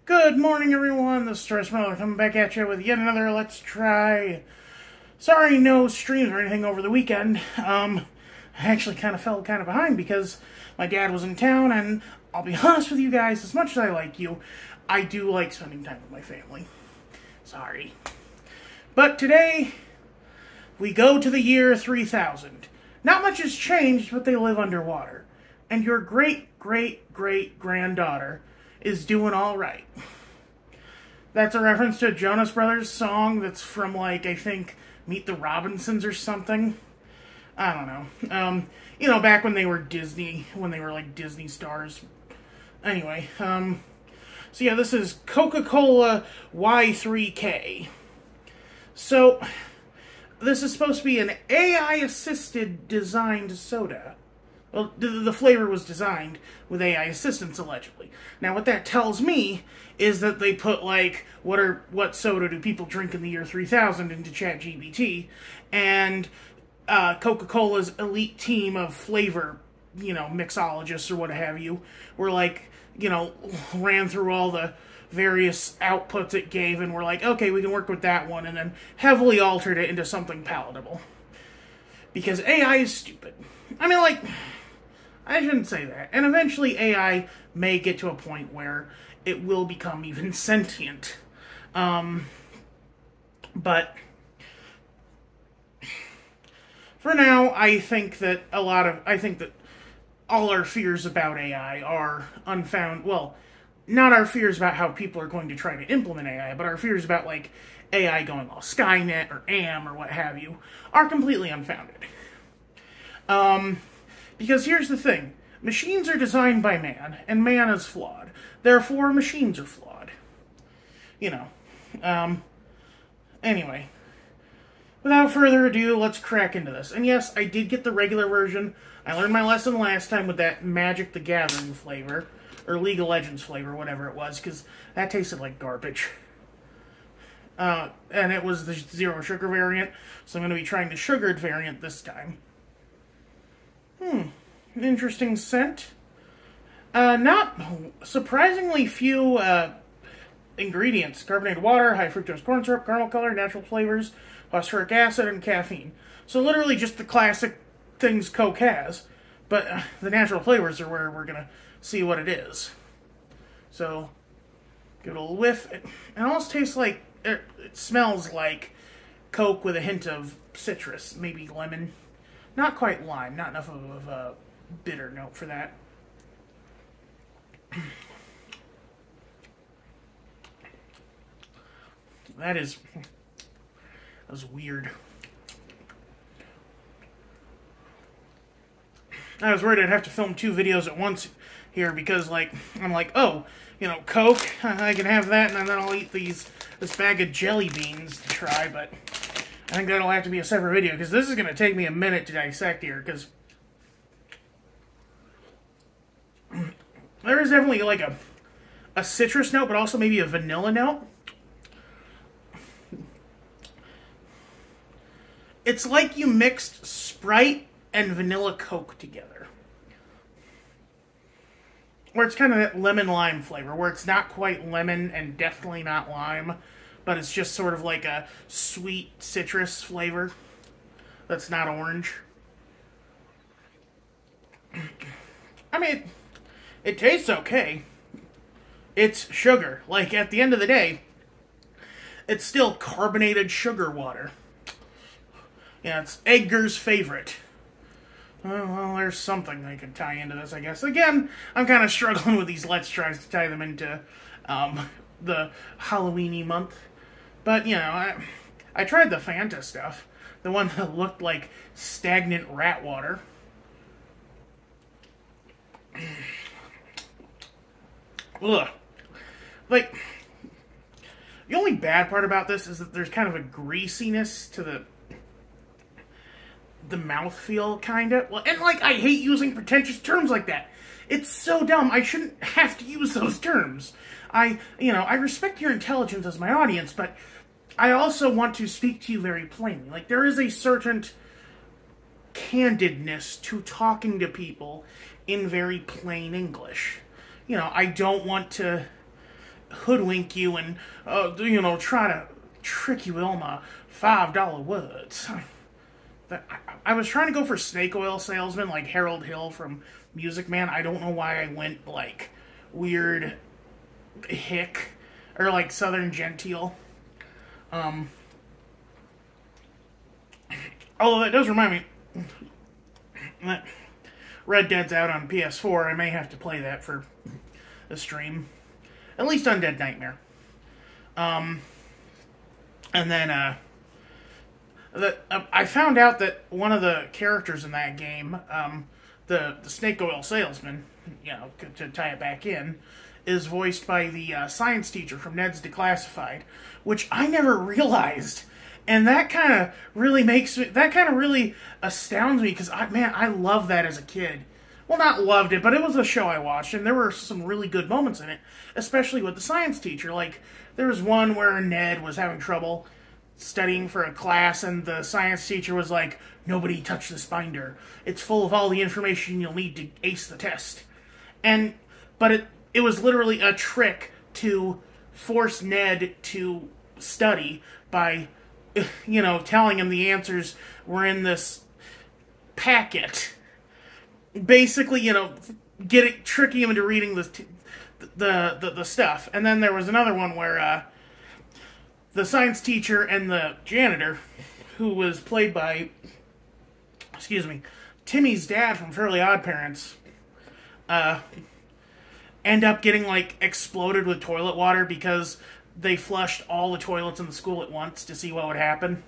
Good morning, everyone. This is Royce coming back at you with yet another Let's Try. Sorry, no streams or anything over the weekend. I actually kind of fell behind because my dad was in town, and I'll be honest with you guys, as much as I like you, I do like spending time with my family. Sorry. But today, we go to the year 3000. Not much has changed, but they live underwater. And your great-great-great-granddaughter is doing all right. That's a reference to a Jonas Brothers song that's from, like, I think, Meet the Robinsons or something. I don't know. Back when they were Disney, like, Disney stars. Anyway, so yeah, this is Coca-Cola Y3K. So, this is supposed to be an AI-assisted designed soda. Well, the flavor was designed with AI assistance, allegedly. Now, what that tells me is that they put, like, what soda do people drink in the year 3000 into ChatGPT, and Coca-Cola's elite team of flavor, mixologists or what have you, were, like, ran through all the various outputs it gave, and were like, okay, we can work with that one, and then heavily altered it into something palatable. Because AI is stupid. I mean, like, I shouldn't say that. And eventually AI may get to a point where it will become even sentient. But for now, I think that all our fears about AI are unfounded. Well, not our fears about how people are going to try to implement AI, but our fears about, like, AI going all Skynet or AM or what have you are completely unfounded. Because here's the thing. Machines are designed by man, and man is flawed. Therefore, machines are flawed. Anyway. Without further ado, let's crack into this. And yes, I did get the regular version. I learned my lesson last time with that Magic the Gathering flavor, or League of Legends flavor, whatever it was, because that tasted like garbage. And it was the zero sugar variant, so I'm going to be trying the sugared variant this time. Interesting scent. Not surprisingly few ingredients. Carbonated water, high fructose corn syrup, caramel color, natural flavors, phosphoric acid, and caffeine. So literally just the classic things Coke has. But the natural flavors are where we're going to see what it is. So, give it a little whiff. It almost tastes like, it smells like Coke with a hint of citrus, maybe lemon. Not quite lime, not enough of a bitter note for that. That was weird. I was worried I'd have to film 2 videos at once here because, like, I'm like, oh, Coke, I can have that, and then I'll eat this bag of jelly beans to try, but I think that'll have to be a separate video, because this is going to take me a minute to dissect here, because there is definitely, like, a citrus note, but also maybe a vanilla note. It's like you mixed Sprite and vanilla Coke together. Where it's kind of that lemon-lime flavor, where it's not quite lemon and definitely not lime, but it's just sort of like a sweet citrus flavor that's not orange. I mean, it tastes okay. It's sugar. Like, at the end of the day, it's still carbonated sugar water. Yeah, it's Edgar's favorite. Well, there's something I can tie into this, I guess. Again, I'm kind of struggling with these Let's Tries to tie them into the Halloween-y month. But, I tried the Fanta stuff. The one that looked like stagnant rat water. Ugh. Like, the only bad part about this is that there's kind of a greasiness to the mouthfeel, kind of. Well, and, like, I hate using pretentious terms like that. It's so dumb. I shouldn't have to use those terms. I respect your intelligence as my audience, but I also want to speak to you very plainly. Like, there is a certain candidness to talking to people in very plain English. You know, I don't want to hoodwink you and, try to trick you with all my $5 words. I was trying to go for snake oil salesman like Harold Hill from Music Man. I don't know why I went like weird hick or like Southern Genteel. Although that does remind me that Red Dead's out on PS4. I may have to play that for the stream. At least Undead Nightmare. And then I found out that one of the characters in that game, the snake oil salesman, to tie it back in, is voiced by the science teacher from Neds Declassified, which I never realized. And that kind of really really astounds me, because I loved that as a kid. Well, not loved it, but it was a show I watched, and there were some really good moments in it, especially with the science teacher. Like, there was one where Ned was having trouble studying for a class, and the science teacher was like, "Nobody touch this binder. It's full of all the information you'll need to ace the test." But it was literally a trick to force Ned to study by, telling him the answers were in this packet. Basically, tricking him into reading the stuff. And then there was another one where the science teacher and the janitor, who was played by, Timmy's dad from Fairly Odd Parents, end up getting, exploded with toilet water because they flushed all the toilets in the school at once to see what would happen.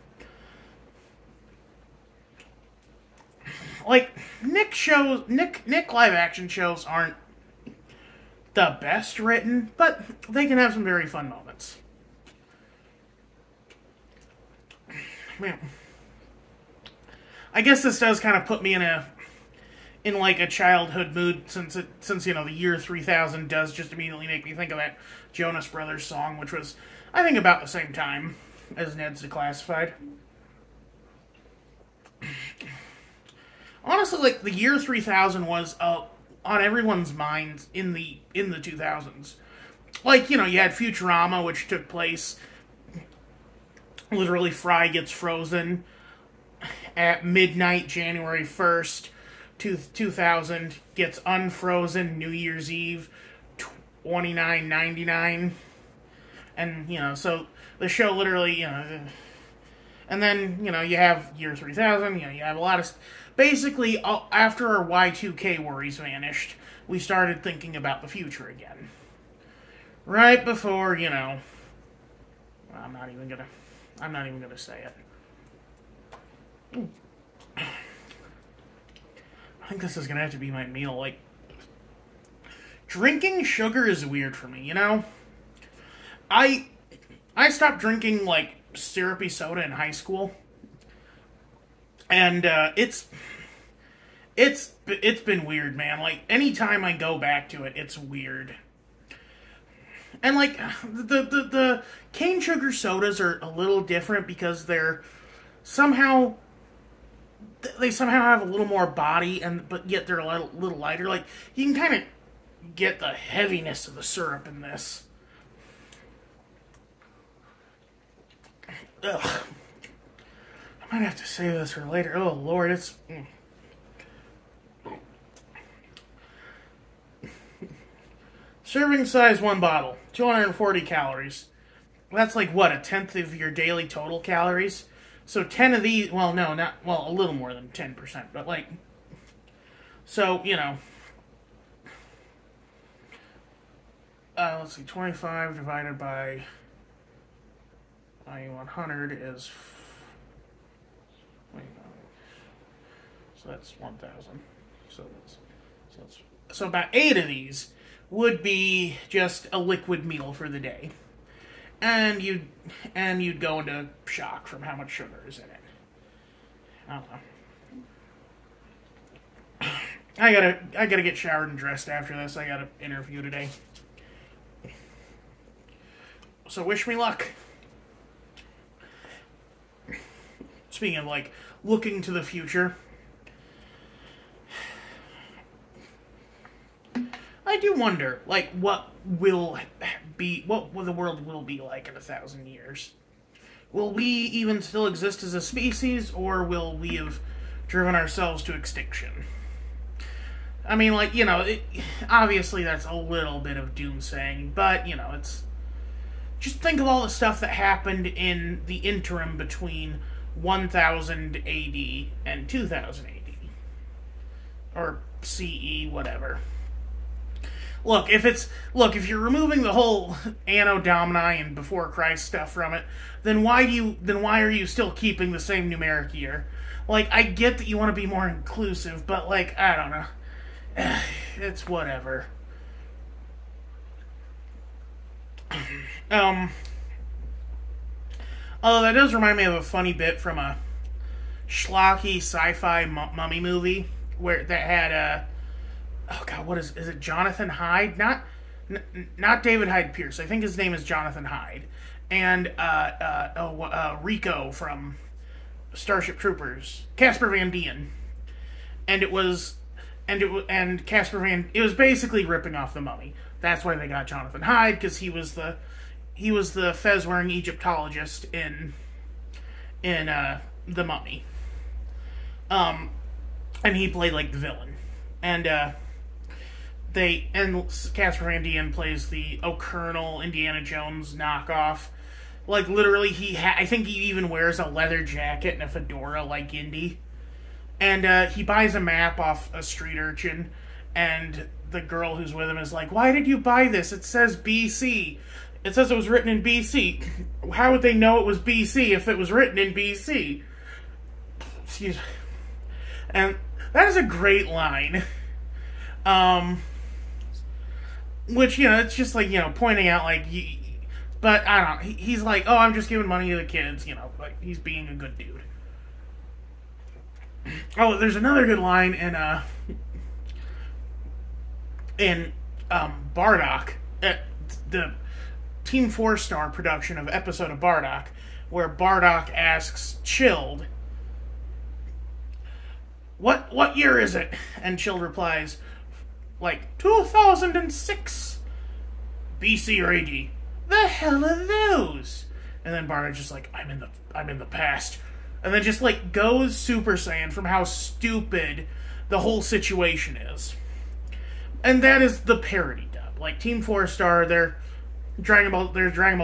Nick live action shows aren't the best written, but they can have some very fun moments. Man, I guess this does kind of put me in a childhood mood, since the year 3000 does just immediately make me think of that Jonas Brothers song, which was, I think, about the same time as Ned's Declassified. Honestly, the year 3000 was on everyone's minds in the 2000s. You had Futurama, which took place, literally Fry gets frozen at midnight, January 1st, 2000, gets unfrozen New Year's Eve, 29.99, and, so the show literally, and then, you have year 3000, you have a lot of, basically, after our Y2K worries vanished, we started thinking about the future again. Right before, I'm not even gonna say it. Ooh. I think this is gonna have to be my meal. Drinking sugar is weird for me, I stopped drinking, syrupy soda in high school. And, it's been weird, man. Anytime I go back to it, it's weird. And, the cane sugar sodas are a little different because they somehow have a little more body, but yet they're a little lighter. You can kind of get the heaviness of the syrup in this. Ugh. I might have to save this for later. Oh, Lord, it's... Serving size 1 bottle, 240 calories. That's what, a tenth of your daily total calories? So 10 of these, well, no, not, well, a little more than 10%, but so, let's see, 25 divided by 100 is, so that's 1,000. So about 8 of these would be just a liquid meal for the day. And you'd go into shock from how much sugar is in it. I don't know. I gotta get showered and dressed after this. I got an interview today. So wish me luck. Speaking of looking to the future, I do wonder what will the world will be like in 1,000 years. Will we even still exist as a species, or will we have driven ourselves to extinction? I mean, like, obviously that's a little bit of doomsaying, but, it's... Just think of all the stuff that happened in the interim between 1000 AD and 2000 AD. Or CE, whatever. Look, if you're removing the whole Anno Domini and before Christ stuff from it, then why are you still keeping the same numeric year? Like, I get that you want to be more inclusive, but, like, I don't know. It's whatever. Although that does remind me of a funny bit from a schlocky sci-fi mummy movie where that had oh god, what is it? Jonathan Hyde? Not David Hyde Pierce. I think his name is Jonathan Hyde, and Rico from Starship Troopers, Casper Van Dien, and it was basically ripping off the Mummy. That's why they got Jonathan Hyde, because he was the fez-wearing Egyptologist in the Mummy, and he played like the villain, and Casper Van Dien plays the O'Colonel Indiana Jones knockoff. Like, literally, I think he even wears a leather jacket and a fedora like Indy. And he buys a map off a street urchin, and the girl who's with him is like, "Why did you buy this? It says BC. It says it was written in BC. How would they know it was BC if it was written in BC?" Excuse me. And that is a great line. Which, it's just like, pointing out, like, but I don't know. He's like, "Oh, I'm just giving money to the kids," like, he's being a good dude. Oh, there's another good line in Bardock, at the Team 4-star production of Episode of Bardock, where Bardock asks Chilled, What year is it?" And Chilled replies, like, 2006 BC or AD. "The hell are those?" And then Bardock's just like, I'm in the past. And then just, like, goes Super Saiyan from how stupid the whole situation is. And that is the parody dub. Like, Team 4-star, their Dragon Ball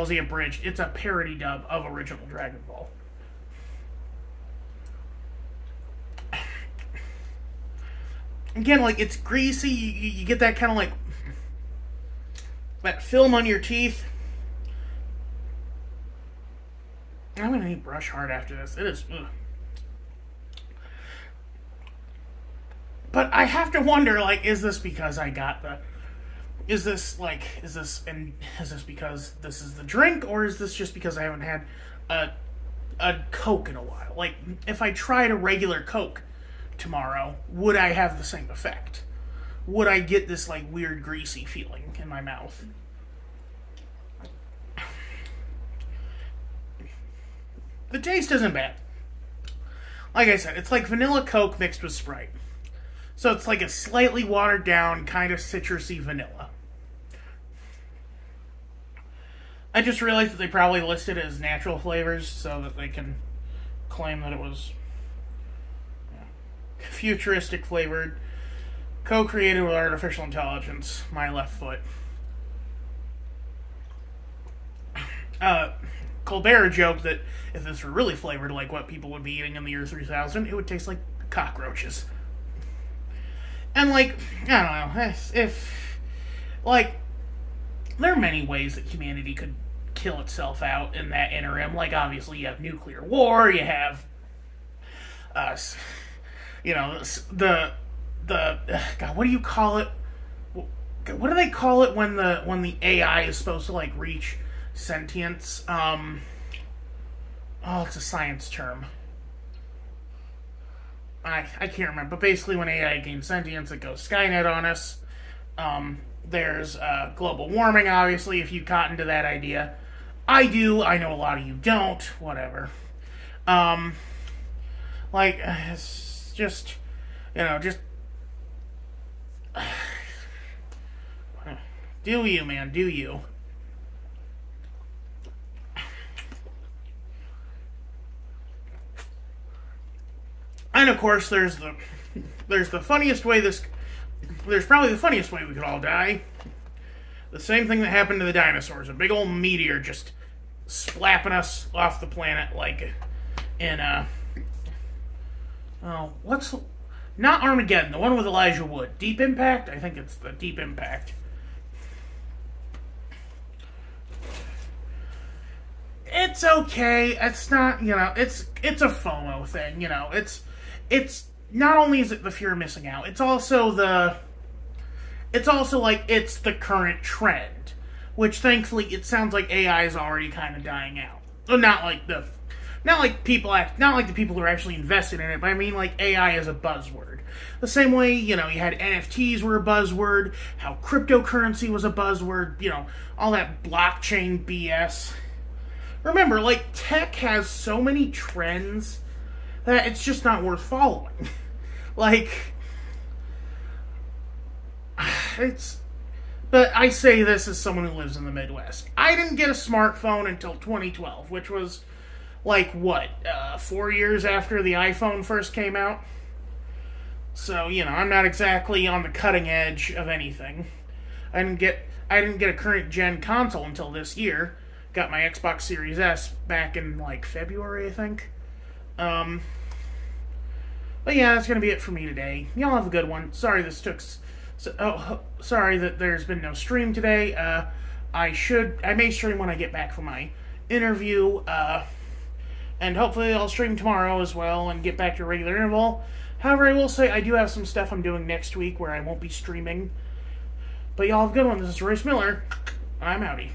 Z Abridged, it's a parody dub of original Dragon Ball. Again, like, it's greasy, you get that kind of, like, that film on your teeth. I'm gonna need brush hard after this. It is, ugh. But I have to wonder, like, is this because I got is this because this is the drink, or is this just because I haven't had a Coke in a while? Like, if I tried a regular Coke tomorrow, would I have the same effect? Would I get this, like, weird greasy feeling in my mouth? The taste isn't bad. Like I said, it's like vanilla Coke mixed with Sprite. So it's like a slightly watered down, kind of citrusy vanilla. I just realized that they probably listed it as natural flavors so that they can claim that it was futuristic flavored, co-created with artificial intelligence. My left foot. Colbert joked that if this were really flavored like what people would be eating in the year 3000, it would taste like cockroaches. And, like, I don't know, if like, there are many ways that humanity could kill itself out in that interim. Like, obviously, you have nuclear war, you have, God, what do you call it? What do they call it when the AI is supposed to, like, reach sentience? It's a science term. I can't remember, but basically when AI gains sentience, it goes Skynet on us. There's global warming, obviously, if you caught into that idea. I do, I know a lot of you don't, whatever. It's just, do you, man, do you. And of course, there's the funniest way there's probably the funniest way we could all die. The same thing that happened to the dinosaurs. A big old meteor just slapping us off the planet like in, not Armageddon, the one with Elijah Wood. Deep Impact? I think it's the Deep Impact. It's okay. It's not, it's a FOMO thing, It's not only is it the fear of missing out, it's also like it's the current trend, which thankfully it sounds like AI is already kind of dying out. Well, not like the people who are actually invested in it, but I mean like AI is a buzzword. The same way, you had NFTs were a buzzword, how cryptocurrency was a buzzword, all that blockchain BS. Remember, like, tech has so many trends that it's just not worth following. Like, but I say this as someone who lives in the Midwest. I didn't get a smartphone until 2012, which was, 4 years after the iPhone first came out? So, I'm not exactly on the cutting edge of anything. I didn't get a current gen console until this year. Got my Xbox Series S back in, February, I think. But yeah, that's going to be it for me today. Y'all have a good one. Sorry sorry that there's been no stream today. I may stream when I get back from my interview. And hopefully I'll stream tomorrow as well and get back to a regular interval. However, I will say I do have some stuff I'm doing next week where I won't be streaming. But y'all have a good one. This is Royce Miller. I'm outie.